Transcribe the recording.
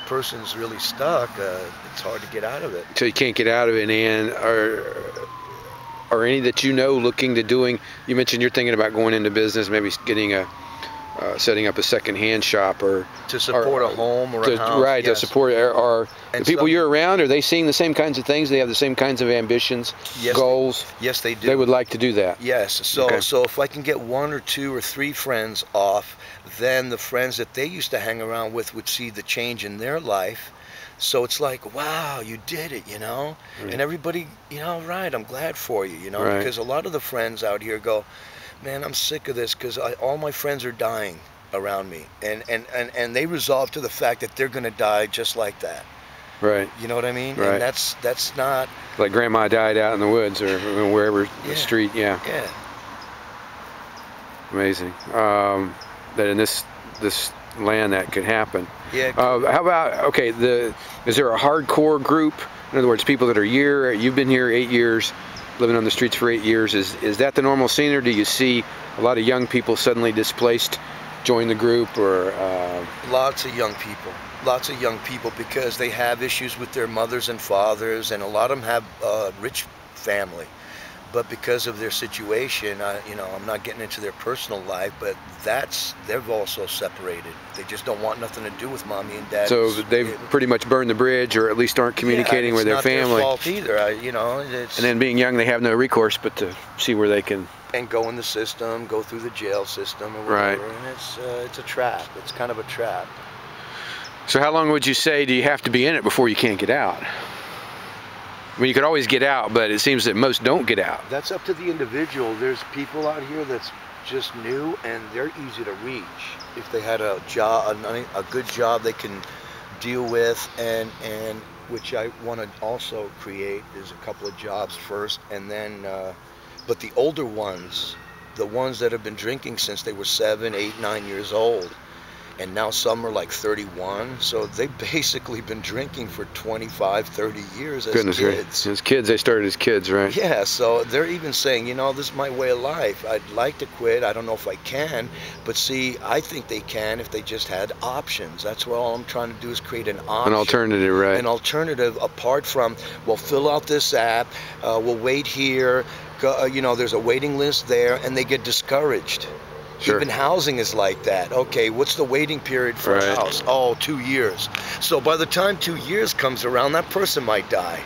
person's really stuck, it's hard to get out of it. So you can't get out of it. And are any that you know looking to doing? You mentioned you're thinking about going into business, maybe getting a setting up a second-hand shop or to support a home or a house. Right, yes. To support. Are the people you're around, are they seeing the same kinds of things? They have the same kinds of ambitions, yes, goals? Yes, they do. They would like to do that. Yes. So, okay. So if I can get 1 or 2 or 3 friends off, then the friends that they used to hang around with would see the change in their life. So it's like, wow, you did it, you know? Right. And everybody, you know, right, I'm glad for you, you know? Right. Because a lot of the friends out here go, man, I'm sick of this because all my friends are dying around me. And they resolve to the fact that they're going to die just like that. Right. You know what I mean? Right. And that's not... Like grandma died out in the woods or wherever, the street, yeah. Yeah. Amazing. That in this land that could happen. Yeah. How about, okay, is there a hardcore group? In other words, people that are you've been here 8 years, living on the streets for 8 years. Is that the normal scene, or do you see a lot of young people suddenly displaced join the group, or? Lots of young people because they have issues with their mothers and fathers, and a lot of them have rich family. But because of their situation, you know, I'm not getting into their personal life, but they've also separated. They just don't want nothing to do with mommy and dad. So they've pretty much burned the bridge, or at least aren't communicating with their family. It's not their fault either, you know. And then being young, they have no recourse but to see where they can. And go in the system, go through the jail system or whatever. Right. And it's a trap. It's kind of a trap. So how long would you say do you have to be in it before you can't get out? I mean, you could always get out, but it seems that most don't get out. That's up to the individual. There's people out here that's just new, and they're easy to reach. If they had a job, a good job they can deal with, and which I want to also create is a couple of jobs first, and then, but the older ones, the ones that have been drinking since they were 7, 8, 9 years old, and now some are like 31, so they've basically been drinking for 25, 30 years as kids. Right. As kids, they started as kids, right? Yeah, so they're even saying, you know, this is my way of life. I'd like to quit. I don't know if I can, but see, I think they can if they just had options. That's what all I'm trying to do is create an option. An alternative, right? An alternative apart from, well, fill out this app, we'll wait here, you know, there's a waiting list there, and they get discouraged. Sure. Even housing is like that. Okay, what's the waiting period for a house? Oh, 2 years. So by the time 2 years comes around, that person might die.